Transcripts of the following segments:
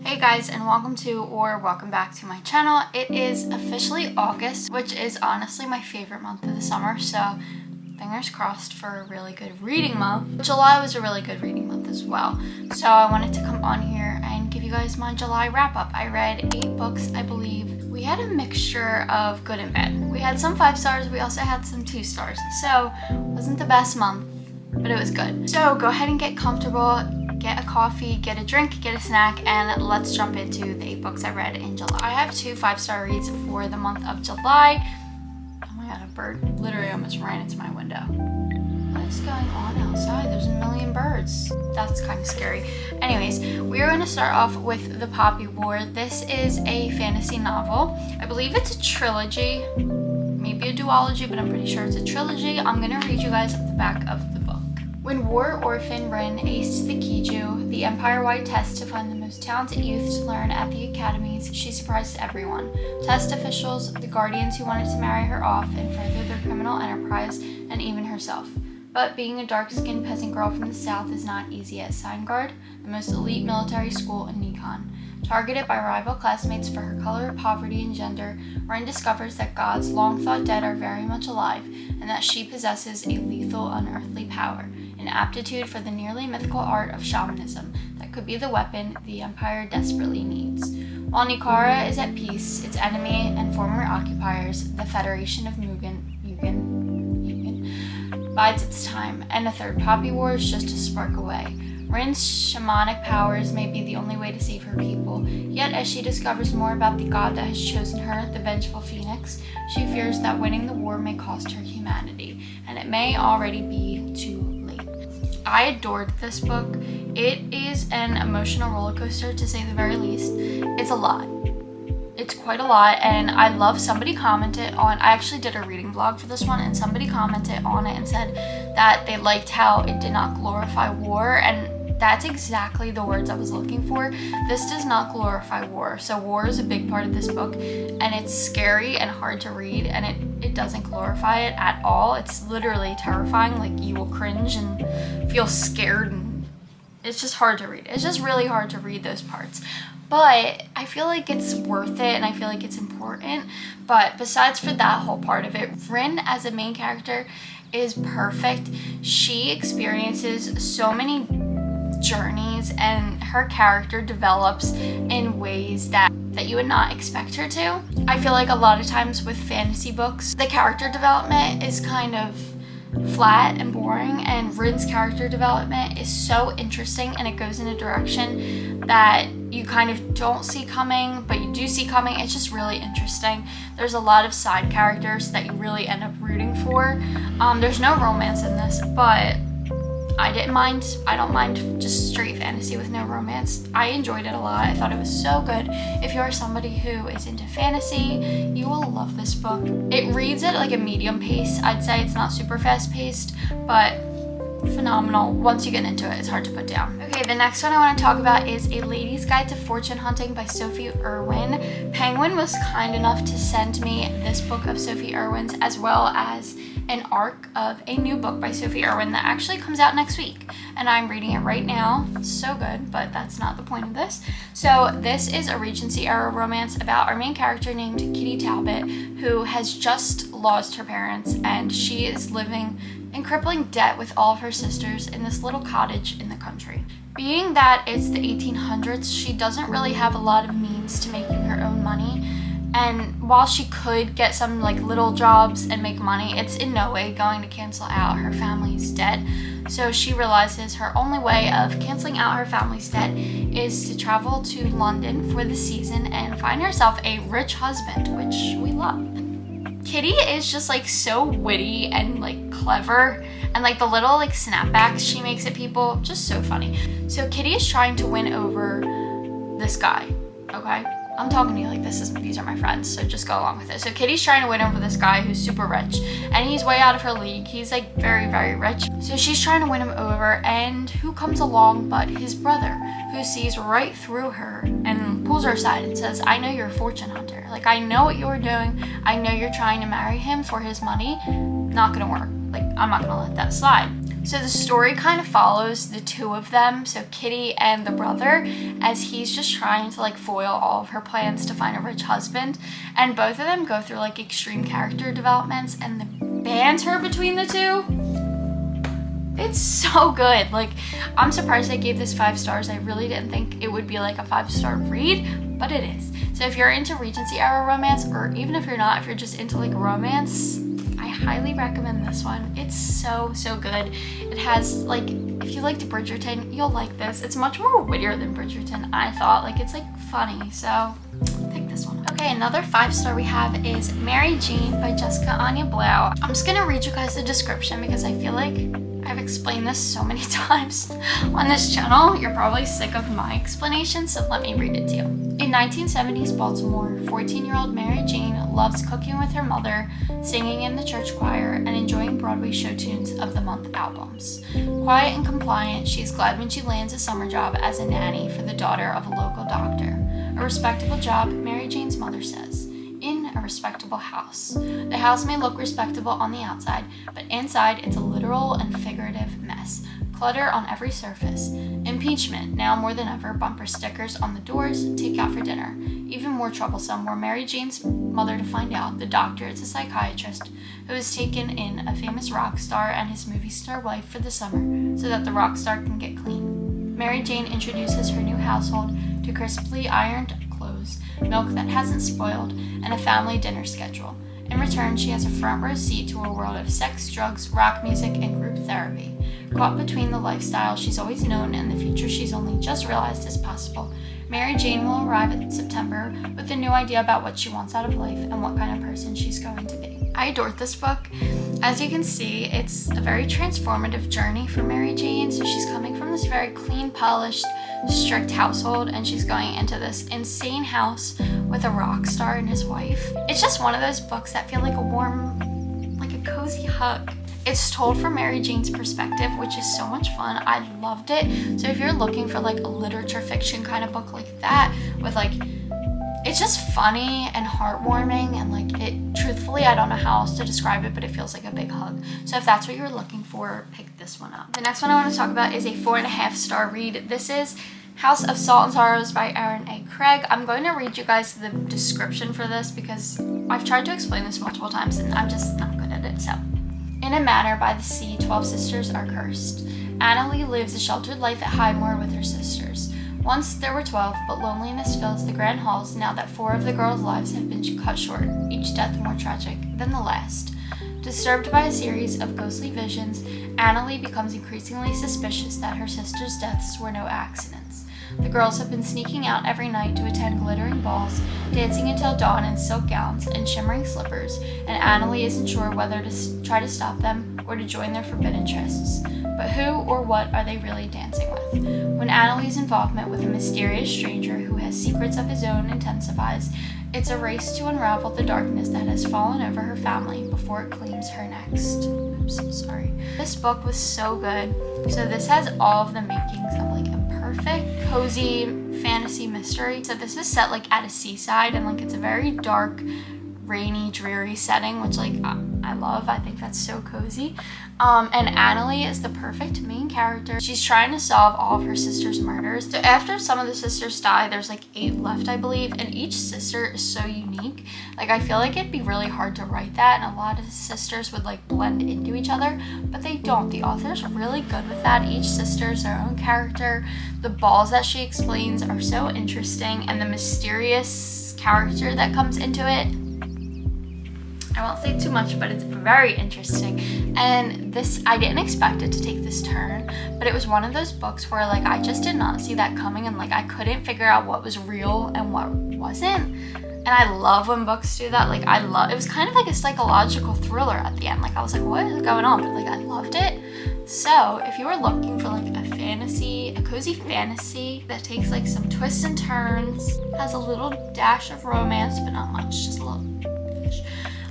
Hey guys, and welcome back to my channel. It is officially August, which is honestly my favorite month of the summer, so fingers crossed for a really good reading month. July was a really good reading month as well, so I wanted to come on here and give you guys my July wrap-up. I read 8 books, I believe. We had a mixture of good and bad. We had some 5 stars, we also had some 2 stars, so it wasn't the best month, but it was good. So go ahead and get comfortable, get a coffee, get a drink, get a snack, and let's jump into the 8 books I read in July. I have 2 5-star reads for the month of July. Oh my god, a bird literally almost ran into my window. What is going on outside? There's a million birds. That's kind of scary. Anyways, we are going to start off with The Poppy War. This is a fantasy novel. I believe it's a trilogy, maybe a duology, but I'm pretty sure it's a trilogy. I'm going to read you guys the back of the book. When war orphan Rin aced the Kiju, the empire-wide test to find the most talented youth to learn at the academies, she surprised everyone. Test officials, the guardians who wanted to marry her off and further their criminal enterprise, and even herself. But being a dark-skinned peasant girl from the south is not easy at Signgard, the most elite military school in Nikon. Targeted by rival classmates for her color, poverty, and gender, Rin discovers that gods long thought dead are very much alive, and that she possesses a lethal, unearthly power, an aptitude for the nearly mythical art of shamanism that could be the weapon the Empire desperately needs. While Nikara is at peace, its enemy and former occupiers, the Federation of Mugen, bides its time, and a third Poppy War is just a spark away. Rin's shamanic powers may be the only way to save her people, yet as she discovers more about the god that has chosen her, the vengeful Phoenix, she fears that winning the war may cost her humanity, and it may already be too late. I adored this book. It is an emotional roller coaster, to say the very least. It's a lot. It's quite a lot, and I love somebody commented on, I actually did a reading vlog for this one, and somebody commented on it and said that they liked how it did not glorify war, and that's exactly the words I was looking for. This does not glorify war. So war is a big part of this book, and it's scary and hard to read, and it doesn't glorify it at all. It's literally terrifying. Like, you will cringe and feel scared, and it's just hard to read. It's just really hard to read those parts. But I feel like it's worth it, and I feel like it's important. But besides for that whole part of it, Rin as a main character is perfect. She experiences so many journeys, and her character develops in ways that you would not expect her to. I feel like a lot of times with fantasy books, the character development is kind of flat and boring, and Rin's character development is so interesting, and it goes in a direction that you kind of don't see coming, but you do see coming. It's just really interesting. There's a lot of side characters that you really end up rooting for. There's no romance in this, but I didn't mind. I don't mind just straight fantasy with no romance. I enjoyed it a lot. I thought it was so good. If you are somebody who is into fantasy, you will love this book. It reads at like a medium pace. I'd say it's not super fast paced, but phenomenal. Once you get into it, it's hard to put down. Okay, the next one I want to talk about is A Lady's Guide to Fortune Hunting by Sophie Irwin. Penguin was kind enough to send me this book of Sophie Irwin's, as well as an arc of a new book by Sophie Irwin that actually comes out next week, and I'm reading it right now. It's so good, but that's not the point of this. So this is a Regency era romance about our main character named Kitty Talbot, who has just lost her parents, and she is living in crippling debt with all of her sisters in this little cottage in the country. Being that it's the 1800s, she doesn't really have a lot of means to making her own money. And while she could get some like little jobs and make money, it's in no way going to cancel out her family's debt. So she realizes her only way of canceling out her family's debt is to travel to London for the season and find herself a rich husband, which we love. Kitty is just like so witty and like clever, and like the little like snapbacks she makes at people, just so funny. So Kitty is trying to win over this guy, okay? I'm talking to you like these are my friends, so just go along with it. So Kitty's trying to win over this guy who's super rich, and he's way out of her league. He's like very, very rich. So she's trying to win him over, and who comes along but his brother, who sees right through her and pulls her aside and says, I know you're a fortune hunter. Like, I know what you're doing. I know you're trying to marry him for his money. Not gonna work. Like, I'm not gonna let that slide. So the story kind of follows the two of them, so Kitty and the brother, as he's just trying to like foil all of her plans to find a rich husband. And both of them go through like extreme character developments, and the banter between the two, it's so good. Like, I'm surprised I gave this 5 stars. I really didn't think it would be like a 5-star read, but it is. So if you're into Regency era romance, or even if you're not, if you're just into like romance, I highly recommend this one. It's so good. It has like, if you liked Bridgerton, you'll like this. It's much more wittier than Bridgerton, I thought. Like, it's like funny, so pick this one up. Okay, another 5-star we have is Mary Jane by Jessica Anya Blau. I'm just gonna read you guys the description because I feel like I've explained this so many times on this channel. You're probably sick of my explanation, so let me read it to you. In 1970s Baltimore, 14-year-old Mary Jane loves cooking with her mother, singing in the church choir, and enjoying Broadway show tunes of the month albums. Quiet and compliant, she's glad when she lands a summer job as a nanny for the daughter of a local doctor. A respectable job, Mary Jane's mother says. In a respectable house. The house may look respectable on the outside, but inside it's a literal and figurative mess. Clutter on every surface. Impeachment, now more than ever, bumper stickers on the doors, take out for dinner. Even more troublesome were Mary Jane's mother to find out the doctor is a psychiatrist who has taken in a famous rock star and his movie star wife for the summer so that the rock star can get clean. Mary Jane introduces her new household to crisply ironed clothes, milk that hasn't spoiled, and a family dinner schedule. In return, she has a front row seat to a world of sex, drugs, rock music, and group therapy. Caught between the lifestyle she's always known and the future she's only just realized is possible, Mary Jane will arrive in September with a new idea about what she wants out of life and what kind of person she's going to be. I adored this book. As you can see, it's a very transformative journey for Mary Jane. So she's coming from this very clean, polished, strict household, and she's going into this insane house with a rock star and his wife. It's just one of those books that feel like a warm, like a cozy hug. It's told from Mary Jane's perspective, which is so much fun. I loved it. So if you're looking for like a literature fiction kind of book like that, with like, it's just funny and heartwarming, and like it, truthfully, I don't know how else to describe it, but it feels like a big hug. So if that's what you're looking for, pick this one up. The next one I want to talk about is a 4.5-star read. This is House of Salt and Sorrows by Aaron A. Craig. I'm going to read you guys the description for this because I've tried to explain this multiple times and I'm just not good at it. So, in a manor by the sea, 12 sisters are cursed. Annalee lives a sheltered life at Highmore with her sisters. Once there were 12, but loneliness fills the grand halls now that 4 of the girls' lives have been cut short, each death more tragic than the last. Disturbed by a series of ghostly visions, Annalee becomes increasingly suspicious that her sisters' deaths were no accidents. The girls have been sneaking out every night to attend glittering balls, dancing until dawn in silk gowns and shimmering slippers, and Annalee isn't sure whether to try to stop them or to join their forbidden trysts. But who or what are they really dancing with? When Annalee's involvement with a mysterious stranger who has secrets of his own intensifies, it's a race to unravel the darkness that has fallen over her family before it claims her next. Oops, sorry. This book was so good. So this has all of the makings of like a perfect, cozy fantasy mystery. So this is set like at a seaside, and like it's a very dark, rainy, dreary setting, which like I love. I think that's so cozy. And Annalee is the perfect main character. She's trying to solve all of her sisters' murders. So after some of the sisters die, there's like 8 left, I believe, and each sister is so unique. Like I feel like it'd be really hard to write that, and a lot of the sisters would like blend into each other, but they don't. The author's really good with that. Each sister is their own character. The balls that she explains are so interesting, and the mysterious character that comes into it, I won't say too much, but it's very interesting. And this, I didn't expect it to take this turn, but it was one of those books where like I just did not see that coming, and like I couldn't figure out what was real and what wasn't. And I love when books do that. Like it was kind of like a psychological thriller at the end. Like I was like, what is going on? But like I loved it. So if you were looking for like a fantasy, a cozy fantasy that takes like some twists and turns, has a little dash of romance, but not much, just a little dash.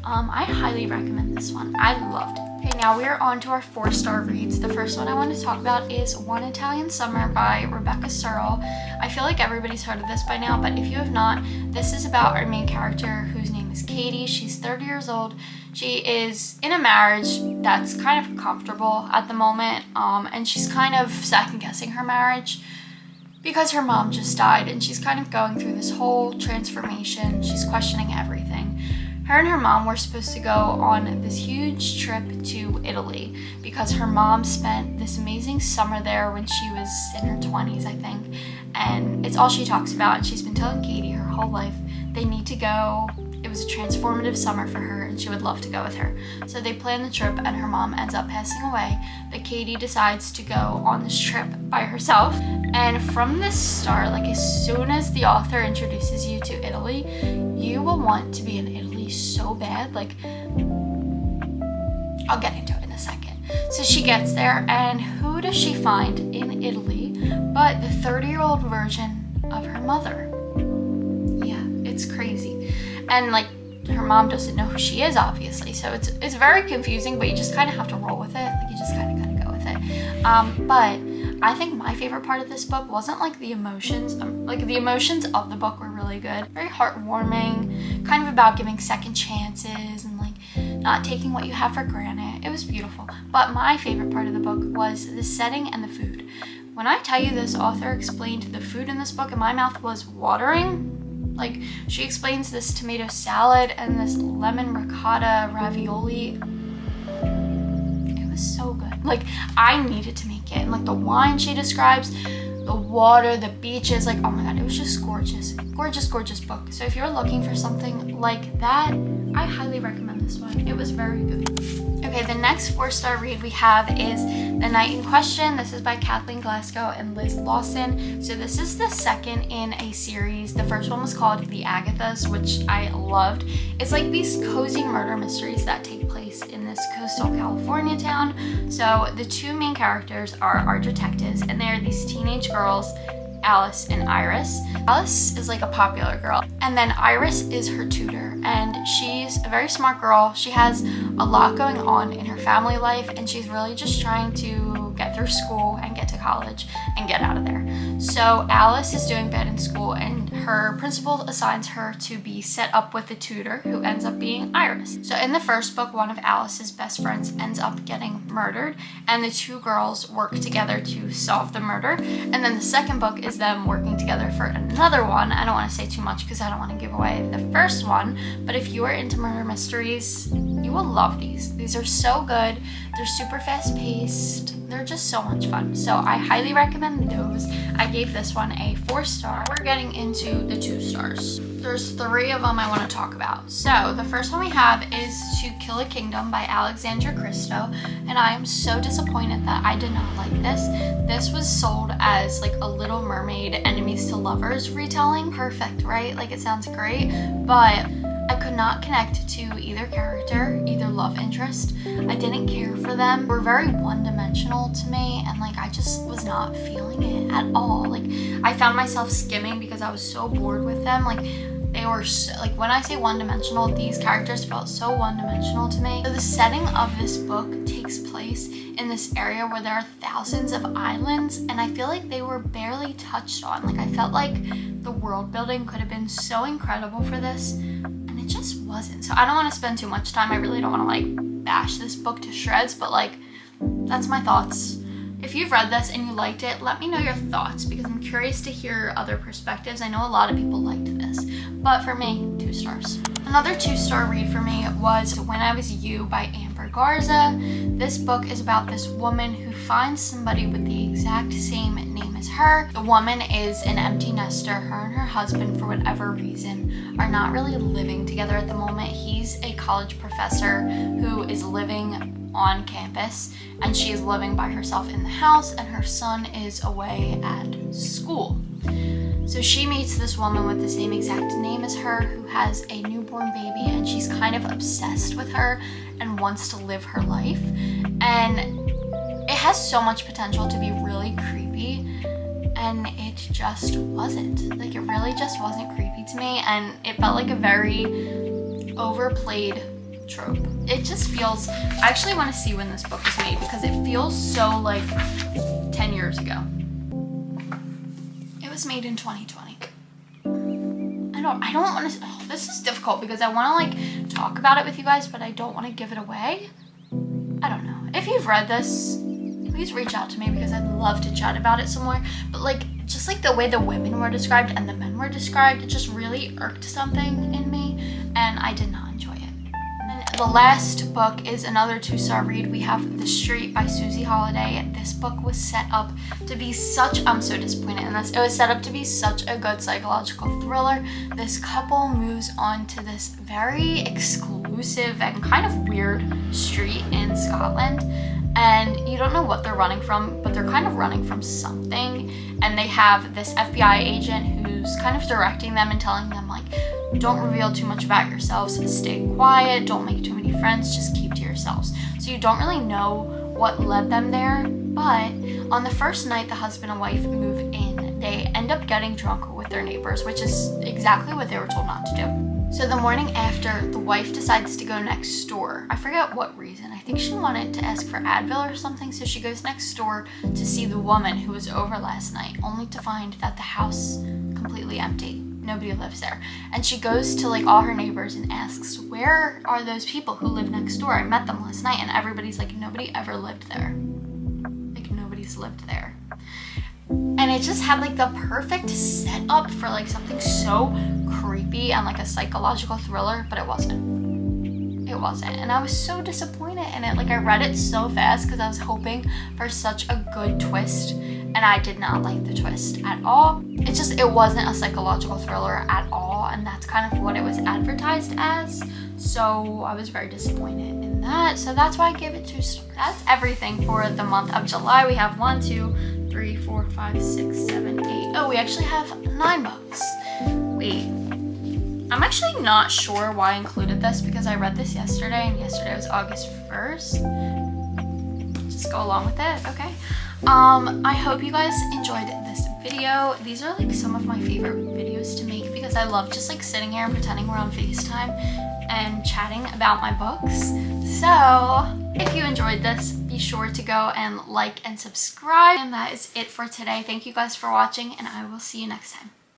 I highly recommend this one. I loved it. Okay, now we are on to our 4-star reads. The first one I want to talk about is One Italian Summer by Rebecca Searle. I feel like everybody's heard of this by now, but if you have not, this is about our main character whose name is Katie. She's 30 years old. She is in a marriage that's kind of comfortable at the moment, and she's kind of second-guessing her marriage because her mom just died, and she's kind of going through this whole transformation. She's questioning everything. Her and her mom were supposed to go on this huge trip to Italy because her mom spent this amazing summer there when she was in her 20s, I think, and it's all she talks about, and she's been telling Katie her whole life they need to go. It was a transformative summer for her, and she would love to go with her. So they plan the trip, and her mom ends up passing away, but Katie decides to go on this trip by herself. And from the start, like as soon as the author introduces you to Italy, you will want to be in Italy so bad. Like, I'll get into it in a second. So she gets there, and who does she find in Italy but the 30-year-old version of her mother? Yeah, it's crazy. And like, her mom doesn't know who she is, obviously, so it's very confusing, but you just kind of have to roll with it. Like, you just kind of go with it. But I think my favorite part of this book wasn't like the emotions. Like, the emotions of the book were really good, very heartwarming, kind of about giving second chances and like not taking what you have for granted. It was beautiful. But my favorite part of the book was the setting and the food. When I tell you this author explained the food in this book, and my mouth was watering. Like, she explains this tomato salad and this lemon ricotta ravioli. It was so good. Like, I needed to make it. And like the wine she describes, the water, the beaches, like, oh my god, it was just gorgeous. Gorgeous, gorgeous book. So if you're looking for something like that, I highly recommend this one. It was very good. Okay, the next 4-star read we have is The Night in Question. This is by Kathleen Glasgow and Liz Lawson. So this is the second in a series. The first one was called The Agathas, which I loved. It's like these cozy murder mysteries that take place in this coastal California town. So the two main characters are our detectives, and they are these teenage girls, Alice and Iris. Alice is like a popular girl, and then Iris is her tutor, and she's a very smart girl. She has a lot going on in her family life, and she's really just trying to get through school and get to college and get out of there. So Alice is doing bad in school, and her principal assigns her to be set up with a tutor who ends up being Iris. So in the first book, one of Alice's best friends ends up getting murdered, and the two girls work together to solve the murder. And then the second book is them working together for another one. I don't want to say too much because I don't want to give away the first one, but if you are into murder mysteries, you will love these. These are so good. They're super fast paced. They're just so much fun. So I highly recommend those. I gave this one a 4-star. We're getting into the 2 stars. There's 3 of them I want to talk about. So the first one we have is To Kill a Kingdom by Alexandra Christo, and I am so disappointed that I did not like this. This was sold as like a Little Mermaid enemies to lovers retelling. Perfect, right? Like, it sounds great, but I could not connect to either character, either love interest. I didn't care for them. They were very one-dimensional to me, and like, I just was not feeling it at all. Like, I found myself skimming because I was so bored with them. Like, they were so, like, when I say one-dimensional, these characters felt so one-dimensional to me. So the setting of this book takes place in this area where there are thousands of islands, and I feel like they were barely touched on. Like, I felt like the world building could have been so incredible for this, and it just wasn't. So I don't want to spend too much time. I really don't want to like bash this book to shreds, but like, that's my thoughts. If you've read this and you liked it, let me know your thoughts because I'm curious to hear other perspectives. I know a lot of people liked this, but for me, 2 stars. Another 2-star read for me was When I Was You by Amber Garza. This book is about this woman who finds somebody with the exact same name as her. The woman is an empty nester. Her and her husband, for whatever reason, are not really living together at the moment. He's a college professor who is living on campus, and she is living by herself in the house, and her son is away at school. So she meets this woman with the same exact name as her who has a newborn baby, and she's kind of obsessed with her and wants to live her life. And it has so much potential to be really creepy, and it just wasn't. Like, it really just wasn't creepy to me, and it felt like a very overplayed trope. It just feels, I actually want to see when this book was made because it feels so like 10 years ago. It was made in 2020. And don't want to, this is difficult because I want to like talk about it with you guys, but I don't want to give it away. I don't know. If you've read this, please reach out to me because I'd love to chat about it some more. But like, just like the way the women were described and the men were described, it just really irked something in me, and I did not enjoy it. And the last book is another 2-star read. We have The Street by Susie Holiday. This book was set up to be such, I'm so disappointed in this. It was set up to be such a good psychological thriller. This couple moves on to this very exclusive and kind of weird street in Scotland. And you don't know what they're running from, but they're kind of running from something. And they have this FBI agent who's kind of directing them and telling them, like, don't reveal too much about yourselves, stay quiet, don't make too many friends, just keep to yourselves. So you don't really know what led them there, but on the first night the husband and wife move in, they end up getting drunk with their neighbors, which is exactly what they were told not to do. So the morning after, the wife decides to go next door. I forget what reason. I think she wanted to ask for Advil or something, so she goes next door to see the woman who was over last night, only to find that the house completely empty. Nobody lives there. And she goes to like all her neighbors and asks, where are those people who live next door? I met them last night. And everybody's like, nobody ever lived there. Like, nobody's lived there. And it just had like the perfect setup for like something so creepy and like a psychological thriller, but it wasn't. It wasn't. And I was so disappointed in it. Like, I read it so fast because I was hoping for such a good twist, and I did not like the twist at all. It wasn't a psychological thriller at all, and that's kind of what it was advertised as. So I was very disappointed in that. So that's why I gave it 2 stars. That's everything for the month of July. We have 1, 2, 3, 4, 5, 6, 7, 8. Oh, we actually have 9 books. Wait. I'm actually not sure why I included this because I read this yesterday, and yesterday was August 1st. Just go along with it, okay? I hope you guys enjoyed this video. These are like some of my favorite videos to make because I love just like sitting here and pretending we're on FaceTime and chatting about my books. So if you enjoyed this, be sure to go and like and subscribe. And that is it for today. Thank you guys for watching, and I will see you next time.